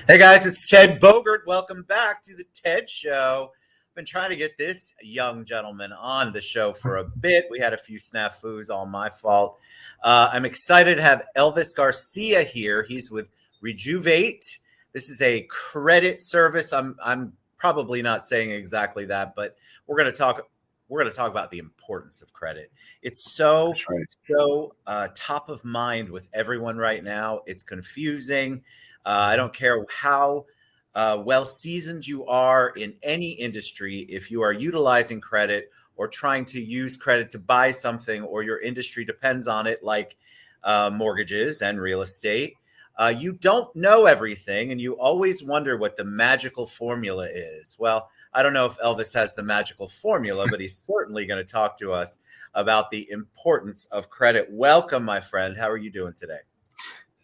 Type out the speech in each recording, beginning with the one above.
Hey guys, it's Ted Bogert. Welcome back to the Ted Show. I've been trying to get this young gentleman on the show for a bit. We had a few snafus, all my fault. I'm excited to have Elvis Garcia here. He's with Rejuvate. This is a credit service. I'm probably not saying exactly that, but we're going to talk. We're going to talk about the importance of credit. It's so That's right. top of mind with everyone right now. It's confusing. I don't care how well seasoned you are in any industry. If you are utilizing credit or trying to use credit to buy something, or your industry depends on it, like mortgages and real estate, you don't know everything, and you always wonder what the magical formula is. Well, I don't know if Elvis has the magical formula, but he's certainly going to talk to us about the importance of credit. Welcome, my friend. How are you doing today?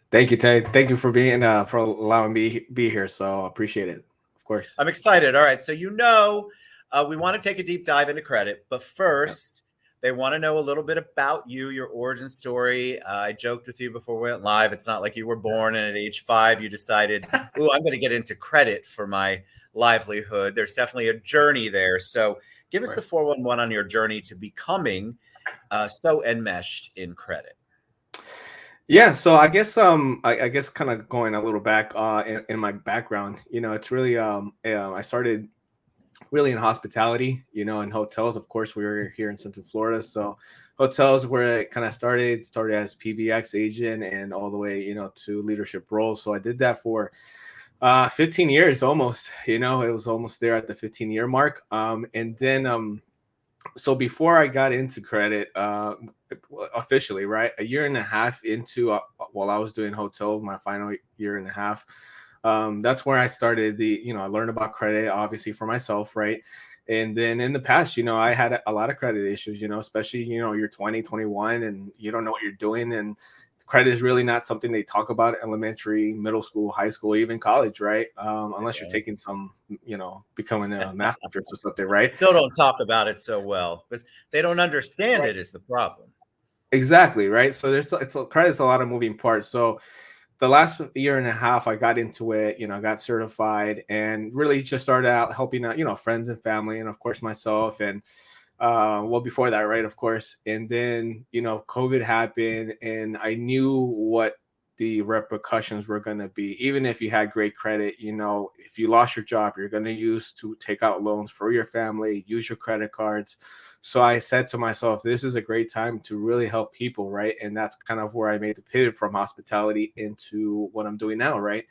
Thank you, Ted. Thank you for being for allowing me be here. So appreciate it. Of course. I'm excited. All right. So, we want to take a deep dive into credit, but Yep. first, they want to know a little bit about you, your origin story. I joked with you before we went live. It's not like you were born and at age 5 you decided, "Ooh, I'm going to get into credit for my livelihood." There's definitely a journey there. So, give us the Right. 411 on your journey to becoming so enmeshed in credit. Yeah. So I guess kind of going a little back in my background. It's really I started really in hospitality. In hotels. Of course, we were here in Central Florida, so hotels where it kind of started as PBX agent and all the way to leadership roles. So I did that for 15 years almost. It was almost there at the 15-year mark. And then so before I got into credit, officially, right, a year and a half into while I was doing hotel, my final year and a half, that's where I started I learned about credit, obviously for myself, right? And then in the past, I had a lot of credit issues, especially, you're 20, 21, and you don't know what you're doing. And credit is really not something they talk about elementary, middle school, high school, even college, right? Unless you're Okay. taking some, becoming a math teacher or something, They right? still don't talk about it so well because they don't understand Right. it is the problem. Exactly, right. So credit's a lot of moving parts. So the last year and a half, I got into it. Got certified and really just started out helping out, friends and family, and of course myself. And well, before that, right, of course. And then COVID happened, and I knew what the repercussions were going to be. Even if you had great credit, if you lost your job, you're going to use to take out loans for your family, use your credit cards. So I said to myself, this is a great time to really help people, right? And that's kind of where I made the pivot from hospitality into what I'm doing now, right?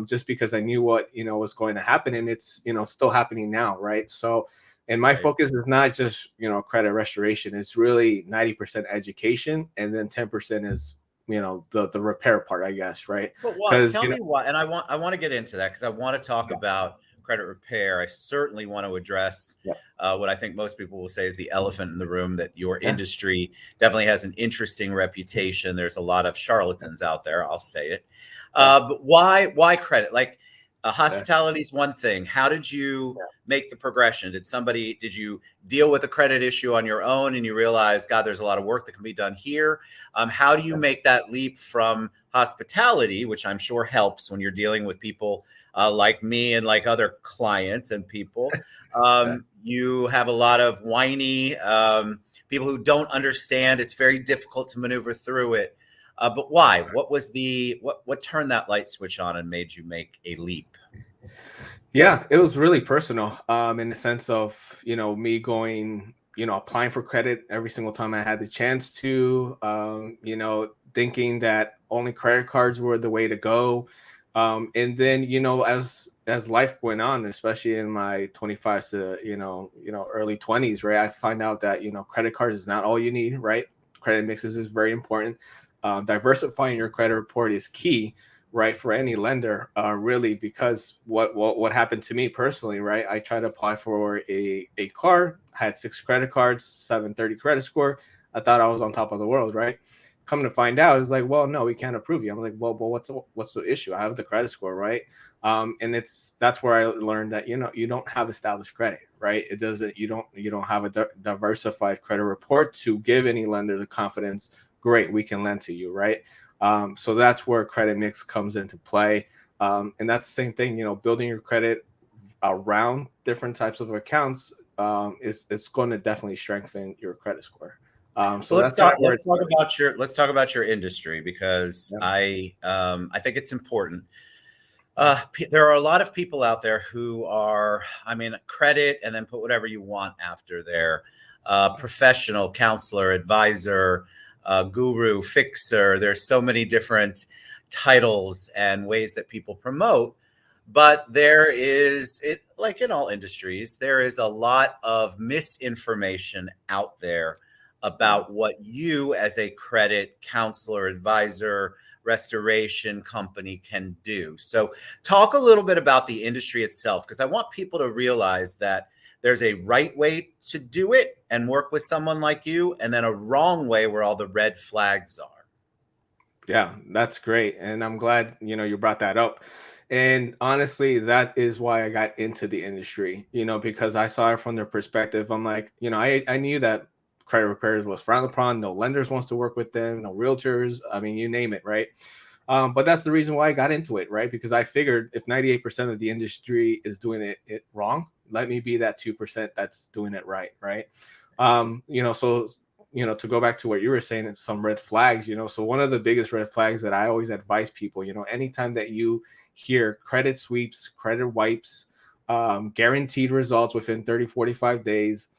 Just because I knew what was going to happen, and it's still happening now, right? So, and my Right. focus is not just credit restoration; it's really 90% education, and then 10% is the repair part, I guess, right? But why? Because Tell me why. And I want to get into that because I want to talk yeah, about credit repair. I certainly want to address yeah, what I think most people will say is the elephant in the room, that your yeah, industry definitely has an interesting reputation. There's a lot of yeah, charlatans out there. I'll say it. yeah, But why credit? Like yeah, hospitality is one thing. How did you yeah, make the progression? Did you deal with a credit issue on your own and you realize, God, there's a lot of work that can be done here? How do you yeah, make that leap from hospitality, which I'm sure helps when you're dealing with people like me and like other clients and people? yeah. You have a lot of whiny people who don't understand. It's very difficult to maneuver through it. But why? What was what turned that light switch on and made you make a leap? Yeah, it was really personal, in the sense of, me going, applying for credit every single time I had the chance to, thinking that only credit cards were the way to go. And then, as life went on, especially in my 25s to, early 20s, right, I find out that, credit cards is not all you need, right? Credit mixes is very important. Diversifying your credit report is key, right, for any lender, really, because what happened to me personally, right, I tried to apply for a car, had 6 credit cards, 730 credit score. I thought I was on top of the world, right? Come to find out, it's like, well, no, we can't approve you. I'm like, well, but what's the issue? I have the credit score, right? And that's where I learned that you don't have established credit, right? It doesn't you don't have a diversified credit report to give any lender the confidence. Great, we can lend to you, right? So that's where credit mix comes into play. And that's the same thing, building your credit around different types of accounts is going to definitely strengthen your credit score. So Well, that's kind of where it let's talk started. about your industry, because Yeah. I think it's important. There are a lot of people out there who are, I mean, credit and then put whatever you want after there. Professional, counselor, advisor, guru, fixer. There's so many different titles and ways that people promote. But there is, it like in all industries, there is a lot of misinformation out there Yeah. about what you as a credit counselor, advisor, restoration company can do. So talk a little bit about the industry itself, because I want people to realize that there's a right way to do it and work with someone like you, and then a wrong way where all the red flags are. Yeah, that's great. And I'm glad, you brought that up. And honestly, that is why I got into the industry, because I saw it from their perspective. I'm like, I knew that credit repairers was frowned upon. No lenders wants to work with them, no realtors. I mean, you name it, right? But that's the reason why I got into it, right? Because I figured if 98% of the industry is doing it wrong, let me be that 2% that's doing it right, right? So to go back to what you were saying, it's some red flags, so one of the biggest red flags that I always advise people, anytime that you hear credit sweeps, credit wipes, guaranteed results within 30, 45 days,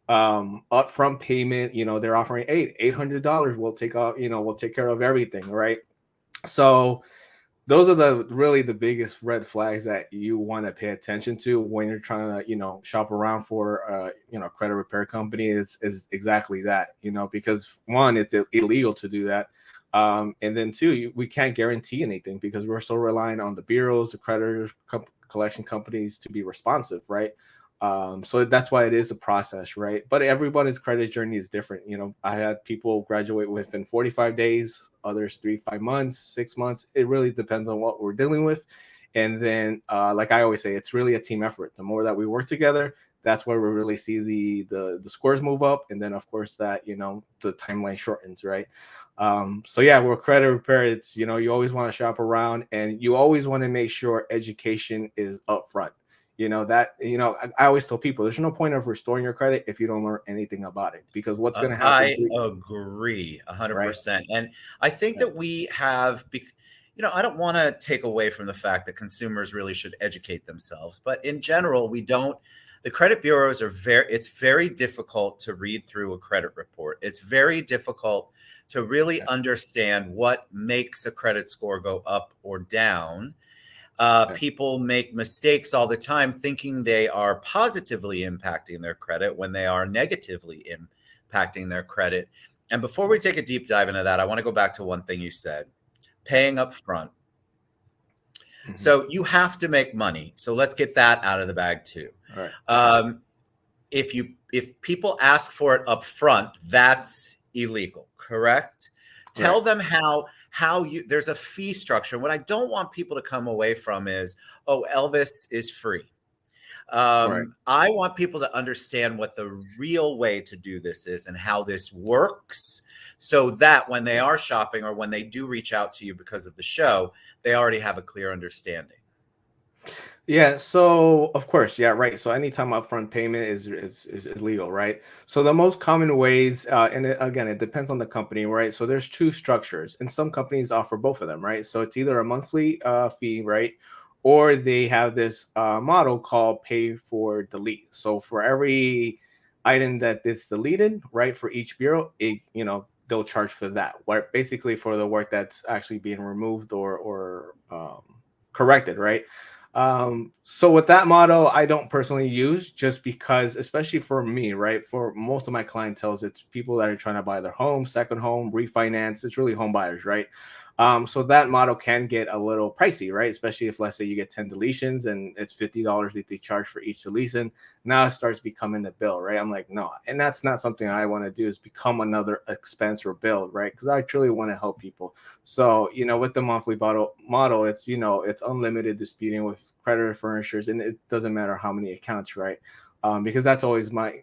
upfront payment, they're offering $800, we'll take off, we'll take care of everything, right? So those are the biggest red flags that you want to pay attention to when you're trying to shop around for credit repair company is exactly that, because one, it's illegal to do that, and then two, we can't guarantee anything because we're so reliant on the bureaus, the creditors, collection companies to be responsive, right? So that's why it is a process, right? But everybody's credit journey is different. I had people graduate within 45 days, others 3, 5 months, 6 months. It really depends on what we're dealing with. And then, like I always say, it's really a team effort. The more that we work together, that's where we really see the scores move up. And then, of course, that the timeline shortens, right? So yeah, with credit repair, it's you always want to shop around, and you always want to make sure education is upfront. I always tell people there's no point of restoring your credit if you don't learn anything about it, because what's going to happen I to you, agree right? 100%. And I think Yeah. that we have, I don't want to take away from the fact that consumers really should educate themselves, but in general, we don't. The credit bureaus it's very difficult to read through a credit report. It's very difficult to really Yeah. understand what makes a credit score go up or down. Yeah. People make mistakes all the time thinking they are positively impacting their credit when they are negatively impacting their credit. And before we take a deep dive into that, I want to go back to one thing you said: paying up front. Mhm. So you have to make money. So let's get that out of the bag too. All right. Um, if people ask for it up front, that's illegal, correct? Right. Tell them how you there's a fee structure. What I don't want people to come away from is, oh, Elvis is free. Right. I want people to understand what the real way to do this is and how this works, so that when they are shopping or when they do reach out to you because of the show, they already have a clear understanding. Yeah, so of course, yeah, right. So anytime upfront payment is illegal, right? So the most common ways, and again, it depends on the company, right? So there's two structures, and some companies offer both of them, right? So it's either a monthly fee, right, or they have this model called pay for delete. So for every item that is deleted, right, for each bureau, they'll charge for that, where basically for the work that's actually being removed or corrected, right? So with that model, I don't personally use, just because, especially for me, right? For most of my clientels, it's people that are trying to buy their home, second home, refinance. It's really home buyers, right? So that model can get a little pricey, right? Especially if, let's say, you get 10 deletions and it's $50 that they charge for each deletion. Now it starts becoming a bill, right? I'm like, no, and that's not something I want to do, is become another expense or bill, right? Because I truly want to help people. So, with the monthly model, it's unlimited disputing with creditor furnishers, and it doesn't matter how many accounts, right? Because that's always my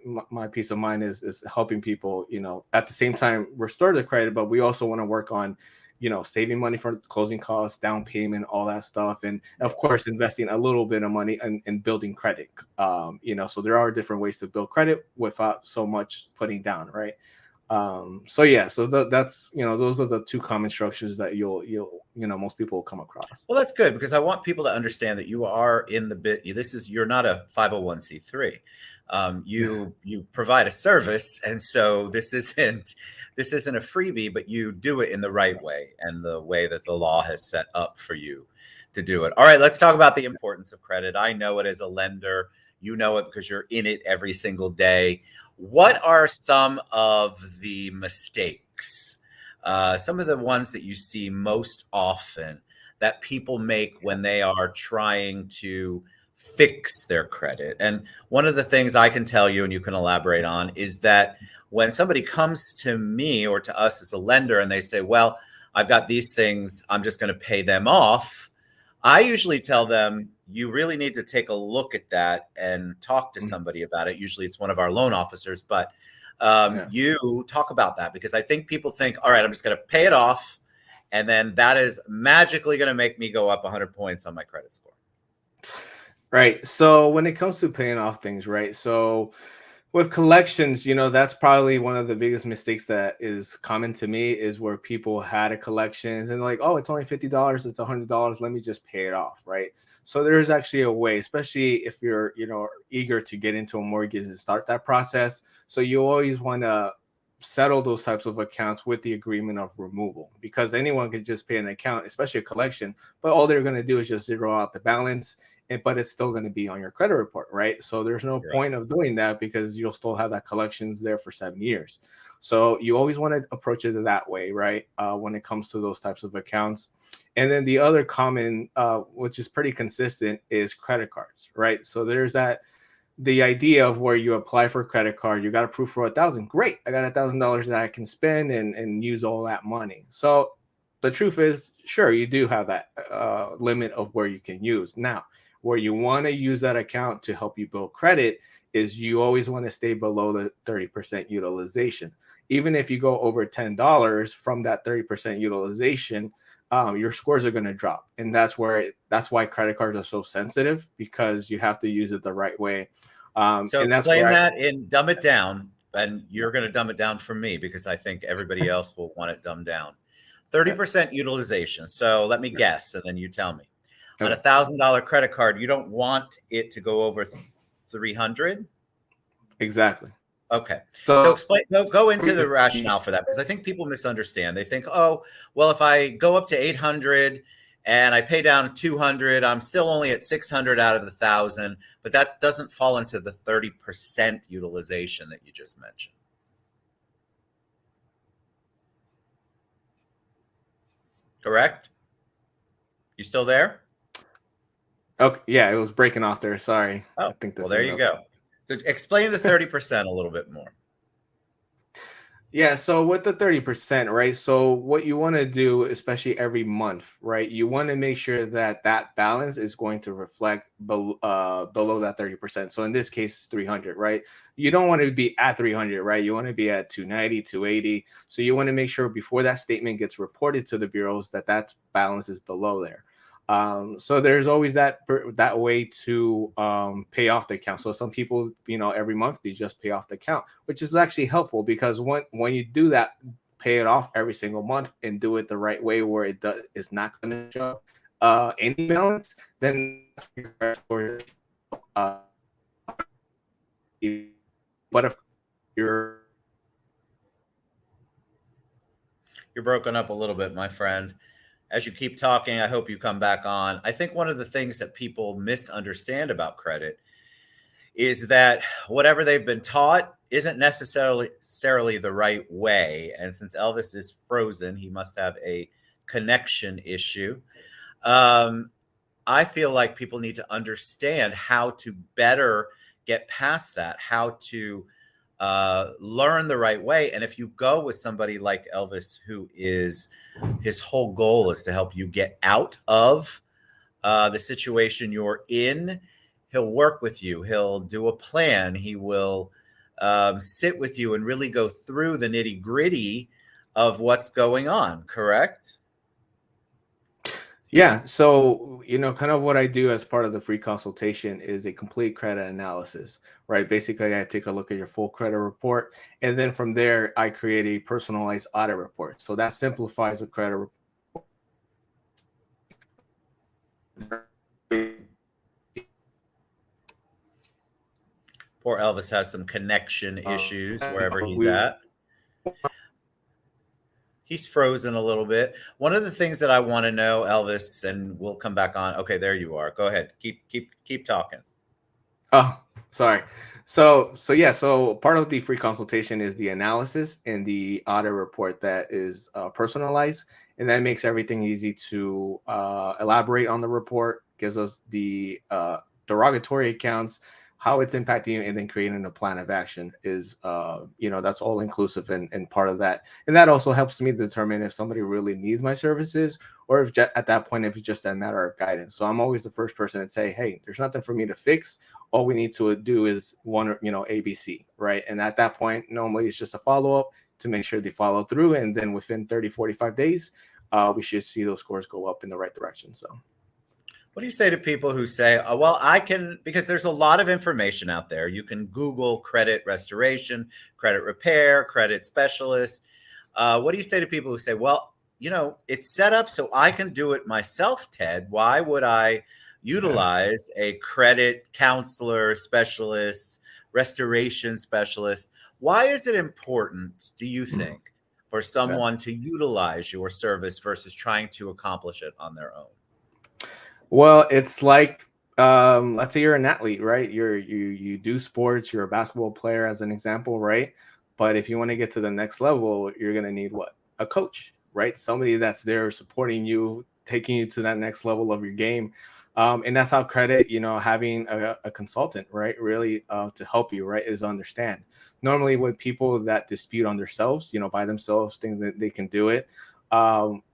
peace of mind is helping people, at the same time restore the credit, but we also want to work on saving money for closing costs, down payment, all that stuff, and of course investing a little bit of money in building credit. So there are different ways to build credit without so much putting down, right? That's those are the two common structures that most people will come across. Well, that's good, because I want people to understand that you are in the bit. You're not a 501c3. You provide a service, and so this isn't a freebie, but you do it in the right way and the way that the law has set up for you to do it. All right, let's talk about the importance of credit. I know it as a lender. You know it because you're in it every single day. What are some of the mistakes, some of the ones that you see most often that people make when they are trying to fix their credit? And one of the things I can tell you, and you can elaborate on, is that when somebody comes to me or to us as a lender and they say, well, I've got these things, I'm just going to pay them off, I usually tell them, you really need to take a look at that and talk to somebody about it. Usually it's one of our loan officers, but you talk about that, because I think people think, all right, I'm just going to pay it off, and then that is magically going to make me go up 100 points on my credit score. Right. So when it comes to paying off things, right? So with collections, that's probably one of the biggest mistakes that is common to me, is where people had a collections and like, oh, it's only $50, it's $100, let me just pay it off, right? So there's actually a way, especially if you're, eager to get into a mortgage and start that process. So you always want to settle those types of accounts with the agreement of removal, because anyone could just pay an account, especially a collection, but all they're going to do is just zero out the balance, but it's still going to be on your credit report, right? So there's no point of doing that, because you'll still have that collections there for 7 years. So you always want to approach it that way, right? When it comes to those types of accounts. And then the other common, which is pretty consistent, is credit cards, right? So there's the idea of where you apply for a credit card, you got approved for $1,000. Great, I got $1,000 that I can spend and use all that money. So the truth is, sure, you do have that limit of where you can use. Now, where you want to use that account to help you build credit is you always want to stay below the 30% utilization. Even if you go over $10 from that 30% utilization, your scores are going to drop. And that's why credit cards are so sensitive, because you have to use it the right way. So and that's explain that and dumb it down. And you're going to dumb it down for me, because I think everybody else will want it dumbed down. 30% utilization. So let me guess, and then you tell me. On a $1,000 credit card, you don't want it to go over 300. Exactly. Okay. So explain. Go into the rationale for that, because I think people misunderstand. They think, oh, well, if I go up to 800 and I pay down 200, I'm still only at 600 out of the 1,000. But that doesn't fall into the 30% utilization that you just mentioned. Correct? You still there? Okay, yeah, it was breaking off there. Sorry. Oh, I think well, there you go. So explain the 30% a little bit more. Yeah, so with the 30%, right? So what you want to do, especially every month, right? You want to make sure that that balance is going to reflect below that 30%. So in this case, it's 300, right? You don't want to be at 300, right? You want to be at 290, 280. So you want to make sure before that statement gets reported to the bureaus that that balance is below there. So there's always that way to pay off the account. So some people, every month they just pay off the account, which is actually helpful, because when you do that, pay it off every single month and do it the right way, where it's not going to show any balance, then but if you're broken up a little bit, my friend. As you keep talking, I hope you come back on. I think one of the things that people misunderstand about credit is that whatever they've been taught isn't necessarily the right way. And since Elvis is frozen, he must have a connection issue. I feel like people need to understand how to better get past that, how to learn the right way. And if you go with somebody like Elvis, his whole goal is to help you get out of the situation you're in, he'll work with you. He'll do a plan. He will sit with you and really go through the nitty gritty of what's going on. Correct? Yeah. So, kind of what I do as part of the free consultation is a complete credit analysis, right? Basically, I take a look at your full credit report. And then from there, I create a personalized audit report. So that simplifies the credit report. Poor Elvis has some connection issues wherever he's We at. He's frozen a little bit. One of the things that I want to know, Elvis, and we'll come back on. Okay, there you are. Go ahead. Keep talking. Oh, sorry. So yeah, so part of the free consultation is the analysis and the audit report that is personalized, and that makes everything easy to elaborate on the report, gives us the derogatory accounts, how it's impacting you, and then creating a plan of action is, that's all inclusive and part of that. And that also helps me determine if somebody really needs my services or if at that point, if it's just a matter of guidance. So I'm always the first person to say, hey, there's nothing for me to fix. All we need to do is one, ABC, right? And at that point, normally it's just a follow-up to make sure they follow through. And then within 30, 45 days, we should see those scores go up in the right direction. So What do you say to people who say, oh, well, I can, because there's a lot of information out there. You can Google credit restoration, credit repair, credit specialist. What do you say to people who say, well, it's set up so I can do it myself, Ted. Why would I utilize a credit counselor, specialist, restoration specialist? Why is it important, do you think, for yeah. someone to utilize your service versus trying to accomplish it on their own? Well, it's like, let's say you're an athlete, right? You do sports, you're a basketball player as an example, right? But if you want to get to the next level, you're gonna need what? A coach, right? Somebody that's there supporting you, taking you to that next level of your game. And that's how credit, having a consultant, right, really to help you, right, is understand. Normally, with people that dispute on themselves, by themselves, think that they can do it.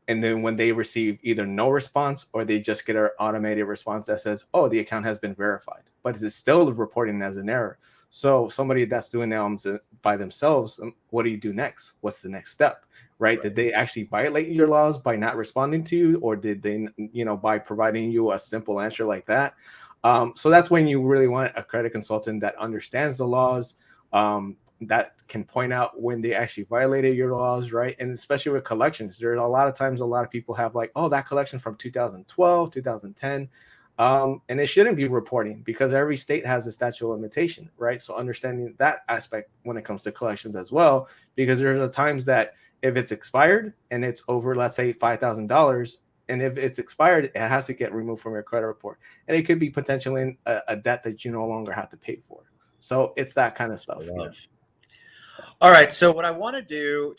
And then when they receive either no response or they just get an automated response that says, oh, the account has been verified, but it's still reporting as an error. So somebody that's doing it by themselves, what do you do next? What's the next step? Right? Did they actually violate your laws by not responding to you, or did they, by providing you a simple answer like that? So that's when you really want a credit consultant that understands the laws, that can point out when they actually violated your laws, right? And especially with collections, there's a lot of times a lot of people have like, oh, that collection from 2012, 2010. And it shouldn't be reporting because every state has a statute of limitation, right? So understanding that aspect when it comes to collections as well, because there's times that if it's expired and it's over, let's say $5,000, and if it's expired, it has to get removed from your credit report, and it could be potentially a debt that you no longer have to pay for. So it's that kind of stuff. All right. So what I want to do,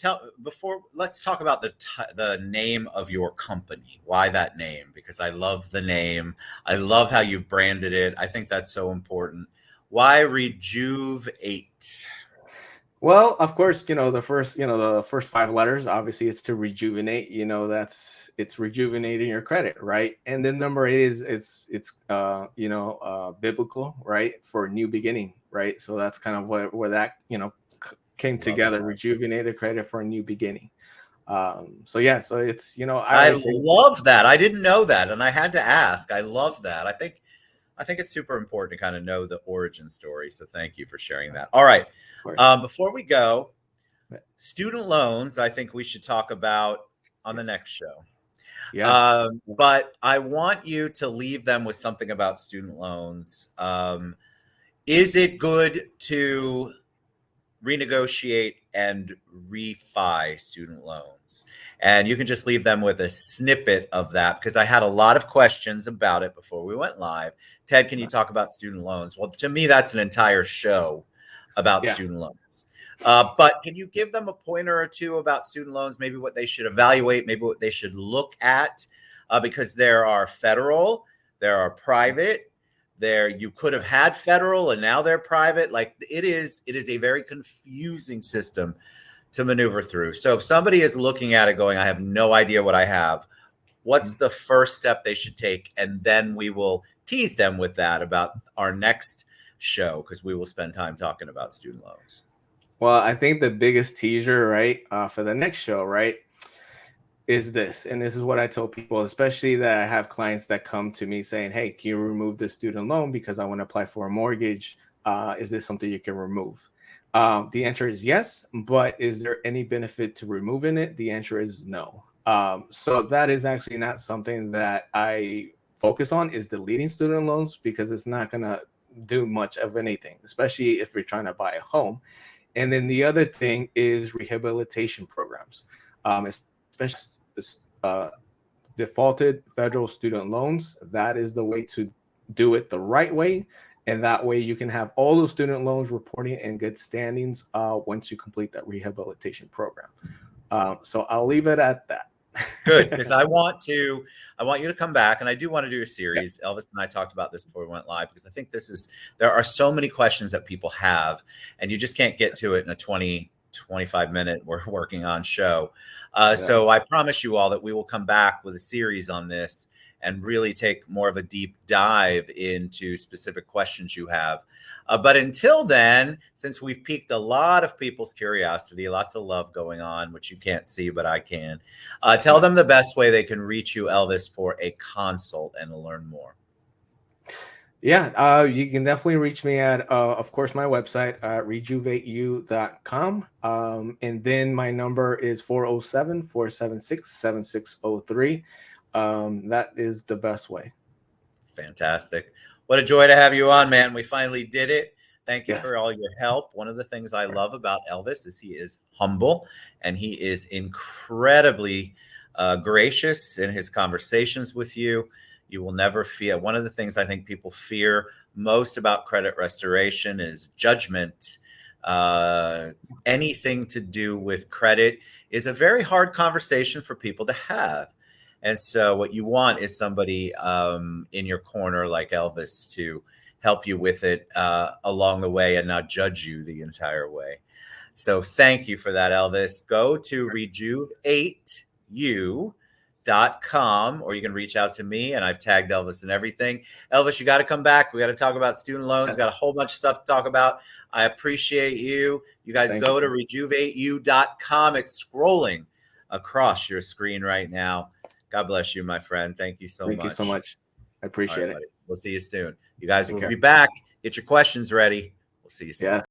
let's talk about the name of your company. Why that name? Because I love the name. I love how you've branded it. I think that's so important. Why Rejuvate? Well, of course, the first five letters, obviously it's to rejuvenate, it's rejuvenating your credit, right? And then number eight is it's biblical, right? For new beginning, right? So that's kind of where that, came together, rejuvenated credit for a new beginning. So yeah, so it's, I I always say, love that. I didn't know that, and I had to ask. I love that. I think it's super important to kind of know the origin story. So thank you for sharing that. All right. Before we go, student loans, I think we should talk about on the next show. yes. But I want you to leave them with something about student loans. Is it good to renegotiate and refi student loans? And you can just leave them with a snippet of that because I had a lot of questions about it before we went live. Ted, can you talk about student loans? Well, to me, that's an entire show about Yeah. student loans. But can you give them a pointer or two about student loans, maybe what they should evaluate, maybe what they should look at? Because there are federal, there are private, there you could have had federal and now they're private. Like it is a very confusing system to maneuver through. So if somebody is looking at it going, I have no idea what I have, what's the first step they should take? And then we will tease them with that about our next show because we will spend time talking about student loans. Well, I think the biggest teaser, right, for the next show, right, is this, and this is what I tell people, especially that I have clients that come to me saying, hey, can you remove this student loan because I want to apply for a mortgage? Is this something you can remove? The answer is yes, but is there any benefit to removing it? The answer is no. So that is actually not something that I focus on, is deleting student loans, because it's not going to do much of anything, especially if you're trying to buy a home. And then the other thing is rehabilitation programs, especially defaulted federal student loans. That is the way to do it the right way. And that way you can have all those student loans reporting in good standings once you complete that rehabilitation program. So I'll leave it at that. Good, because I want you to come back, and I do want to do a series. Yeah. Elvis and I talked about this before we went live, because I think there are so many questions that people have, and you just can't get to it in a 25 minute we're working on show. So I promise you all that we will come back with a series on this and really take more of a deep dive into specific questions you have. But until then, since we've piqued a lot of people's curiosity, lots of love going on, which you can't see, but I can, tell them the best way they can reach you, Elvis, for a consult and to learn more. Yeah, you can definitely reach me at, of course, my website, rejuvateyou.com. And then my number is 407-476-7603. That is the best way. Fantastic. What a joy to have you on, man. We finally did it. Thank you for all your help. One of the things I love about Elvis is he is humble, and he is incredibly gracious in his conversations with you. You will never fear. One of the things I think people fear most about credit restoration is judgment. Anything to do with credit is a very hard conversation for people to have. And so what you want is somebody in your corner like Elvis to help you with it along the way and not judge you the entire way. So thank you for that, Elvis. Go to rejuvateyou.com, or you can reach out to me, and I've tagged Elvis and everything. Elvis, you got to come back. We got to talk about student loans. Got a whole bunch of stuff to talk about. I appreciate you. You guys go to rejuvateyou.com. It's scrolling across your screen right now. God bless you, my friend. Thank you so much. Thank you so much. I appreciate it. Buddy. We'll see you soon. You guys will be back. Get your questions ready. We'll see you soon. Yeah.